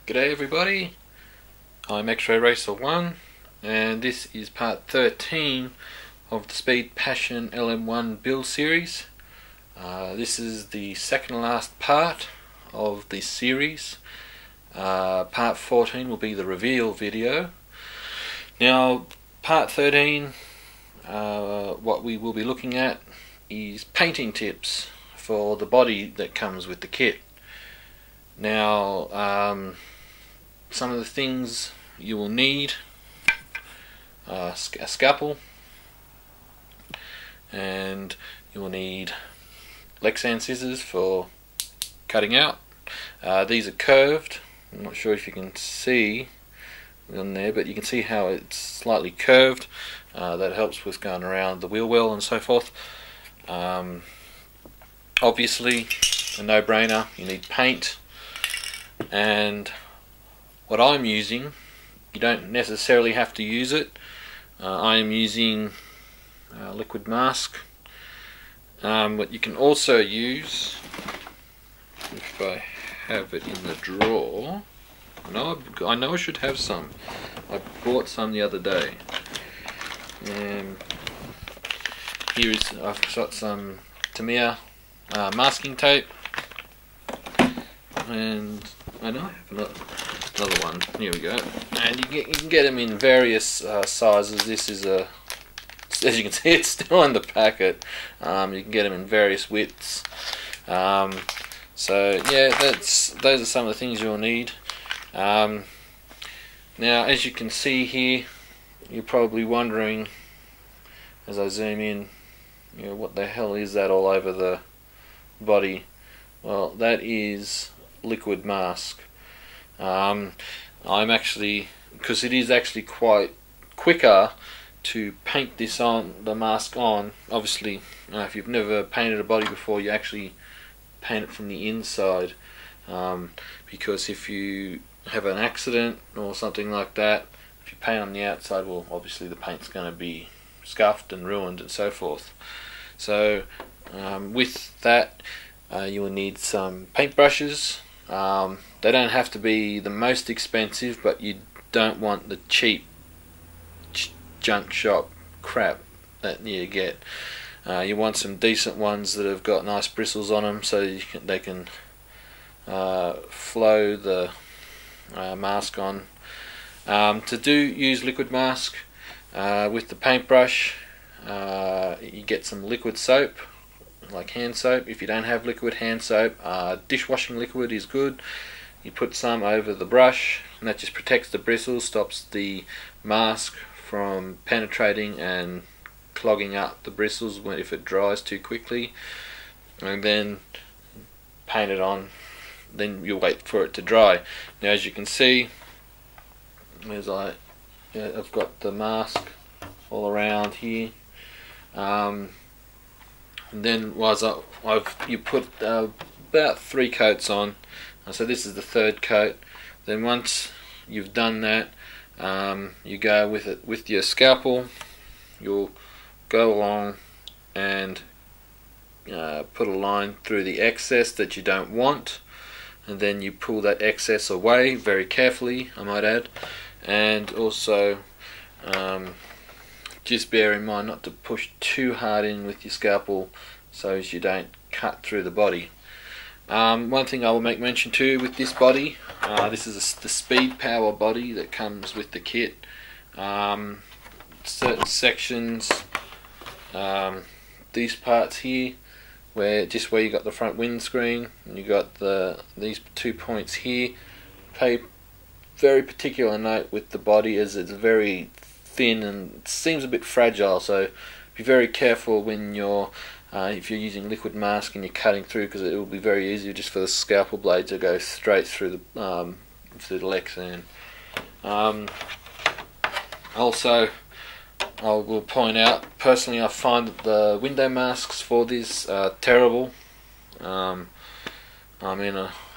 G'day everybody, I'm X-Ray Racer 1 and this is part 13 of the Speed Passion LM1 build series. This is the second to last part of this series. Part 14 will be the reveal video. Now part 13, what we will be looking at is painting tips for the body that comes with the kit. Now some of the things you will need: a scalpel, and you will need Lexan scissors for cutting out. These are curved. I'm not sure if you can see on there, but you can see how it's slightly curved. That helps with going around the wheel well and so forth. Obviously, a no-brainer, you need paint. And what I'm using, you don't necessarily have to use it. I am using liquid mask. What you can also use, if I have it in the drawer, I know I should have some. I bought some the other day. Here is, I've got some Tamiya masking tape, and I know I have another one. Here we go. And you can get them in various sizes. This is as you can see, it's still in the packet. You can get them in various widths. So yeah, those are some of the things you'll need. Now, as you can see here, you're probably wondering, as I zoom in, what the hell is that all over the body? Well, that is liquid mask. I'm actually, because it is actually quite quicker to paint this on, the mask on. Obviously, if you've never painted a body before, you actually paint it from the inside, because if you have an accident or something like that, if you paint on the outside, well, obviously the paint's going to be scuffed and ruined and so forth. So with that, you will need some paintbrushes. They don't have to be the most expensive, but you don't want the cheap junk shop crap that you get. You want some decent ones that have got nice bristles on them, so they can flow the mask on. To use liquid mask with the paintbrush, you get some liquid soap, like hand soap. If you don't have liquid hand soap, dishwashing liquid is good. You put some over the brush, and that just protects the bristles, stops the mask from penetrating and clogging up the bristles if it dries too quickly. And then paint it on. Then you'll wait for it to dry. Now, as you can see, I've got the mask all around here. And then you put about 3 coats on. So this is the 3rd coat. Then once you've done that, you go with it with your scalpel. You'll go along and put a line through the excess that you don't want, and then you pull that excess away very carefully, I might add. And also just bear in mind not to push too hard in with your scalpel so as you don't cut through the body. One thing I will make mention too with this body, this is the Speed Power body that comes with the kit. Certain sections, these parts here, where you got the front windscreen, and you got these 2 points here, pay very particular note with the body, as it's very thin and it seems a bit fragile. So be very careful when you're if you're using liquid mask and you're cutting through, because it will be very easy just for the scalpel blade to go straight through the Lexan. Also, I will point out, personally I find that the window masks for this are terrible. I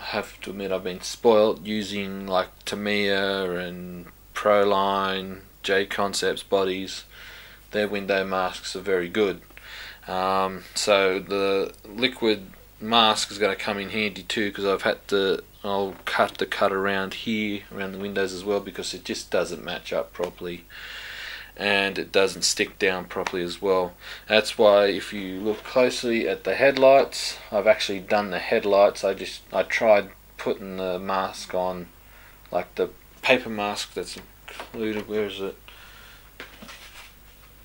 have to admit I've been spoilt using like Tamiya and Proline, J-Concepts bodies. Their window masks are very good. So the liquid mask is going to come in handy too, because I've had to I'll cut the cut around here, around the windows as well, because it just doesn't match up properly and it doesn't stick down properly as well. That's why if you look closely at the headlights, I've actually done the headlights. I tried putting the mask on, like the paper mask that's included. Where is it?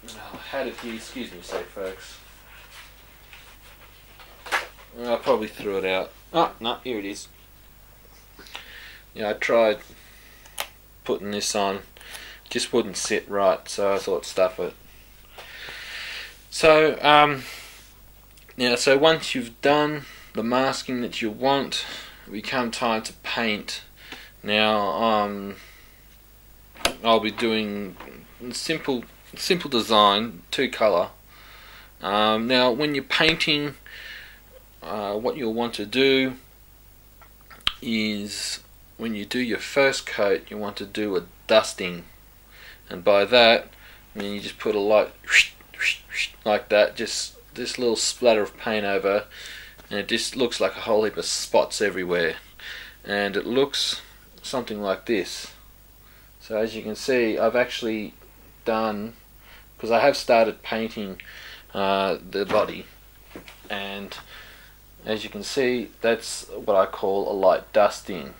I had it here, excuse me, say folks. I probably threw it out. Oh, no, here it is. Yeah, I tried putting this on, just wouldn't sit right, so I thought stuff it. So, so once you've done the masking that you want, it comes time to paint. Now, I'll be doing simple design, 2-color. Now, when you're painting, what you'll want to do is, when you do your first coat, you want to do a dusting, and by that I mean you just put a light like that, just this little splatter of paint over, and it just looks like a whole heap of spots everywhere, and it looks something like this. So as you can see, I've actually done, because I have started painting the body, and as you can see, that's what I call a light dusting.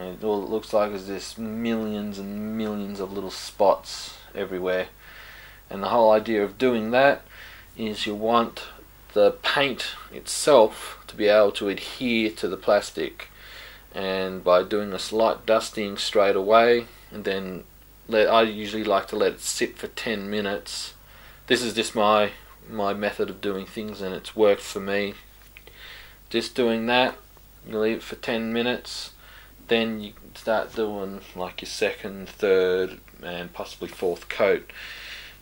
And all it looks like is this millions and millions of little spots everywhere, and the whole idea of doing that is you want the paint itself to be able to adhere to the plastic, and by doing this light dusting straight away, and then I usually like to let it sit for 10 minutes. This is just my method of doing things, and it's worked for me. Just doing that, you leave it for 10 minutes, then you start doing like your second, third and possibly fourth coat.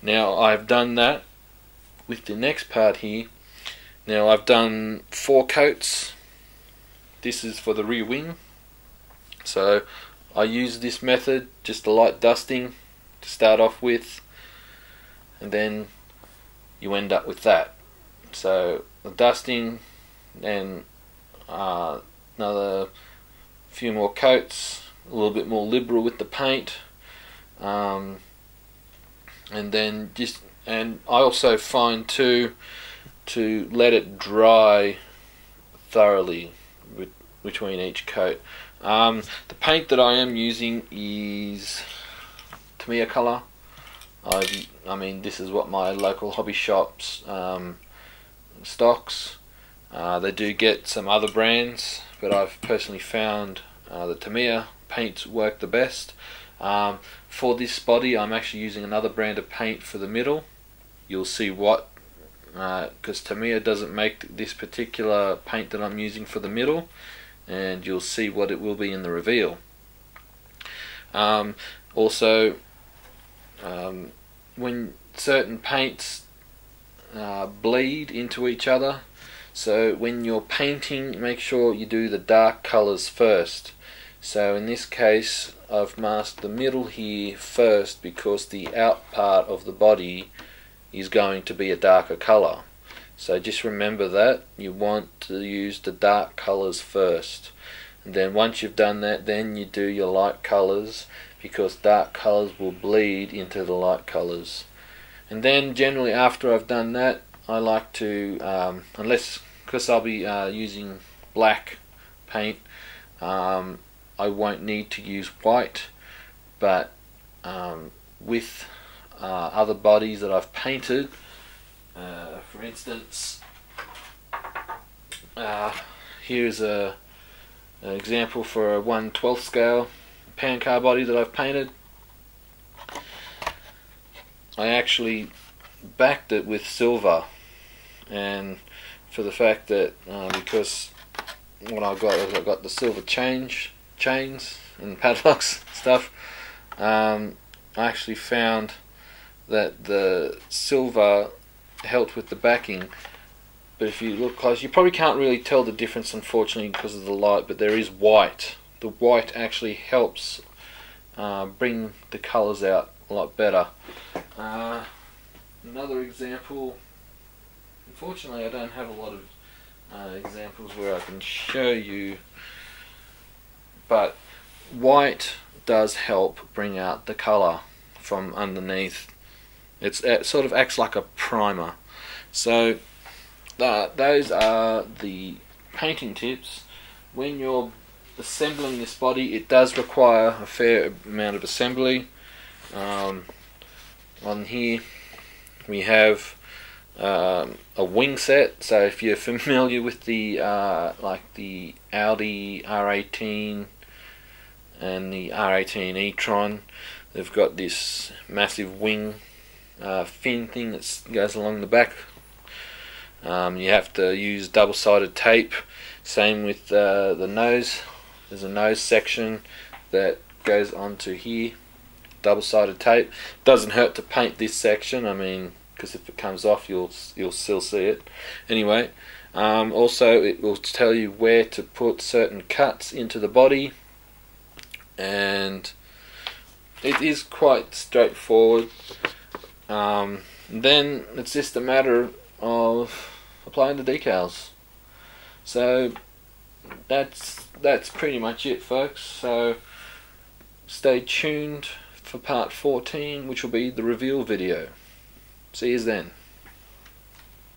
Now I've done that with the next part here. Now I've done 4 coats. This is for the rear wing. So I use this method, just a light dusting to start off with, and then you end up with that. So the dusting, then another few more coats, a little bit more liberal with the paint, and then and I also find too to let it dry thoroughly between each coat. The paint that I am using is Tamiya colour. I mean, this is what my local hobby shops stocks. They do get some other brands, but I've personally found the Tamiya paints work the best. For this body, I'm actually using another brand of paint for the middle. You'll see what, because Tamiya doesn't make this particular paint that I'm using for the middle, and you'll see what it will be in the reveal. Also, when certain paints bleed into each other, so when you're painting, make sure you do the dark colours first. So in this case, I've masked the middle here first, because the out part of the body is going to be a darker colour. So just remember that you want to use the dark colours first, and then once you've done that, then you do your light colours, because dark colours will bleed into the light colours. And then generally after I've done that, I like to, because I'll be using black paint, I won't need to use white, but with other bodies that I've painted, for instance, here's an example for a 1/12 scale pan car body that I've painted. I actually backed it with silver, and for the fact that because what I got the silver chains and padlocks stuff, I actually found that the silver helped with the backing, but if you look close, you probably can't really tell the difference, unfortunately, because of the light, but there is white. The white actually helps bring the colours out a lot better. Another example, unfortunately I don't have a lot of examples where I can show you but white does help bring out the colour from underneath. It sort of acts like a primer. So those are the painting tips. When you're assembling this body, it does require a fair amount of assembly. On here we have a wing set. So if you're familiar with the like the Audi R18 and the R18 e-tron, they've got this massive wing fin thing that goes along the back. You have to use double-sided tape. Same with the nose. There's a nose section that goes onto here. Double-sided tape. Doesn't hurt to paint this section. I mean, because if it comes off, you'll still see it. Anyway, also it will tell you where to put certain cuts into the body, and it is quite straightforward. Then it's just a matter of applying the decals. So that's pretty much it, folks. So stay tuned for part 14, which will be the reveal video. See you then.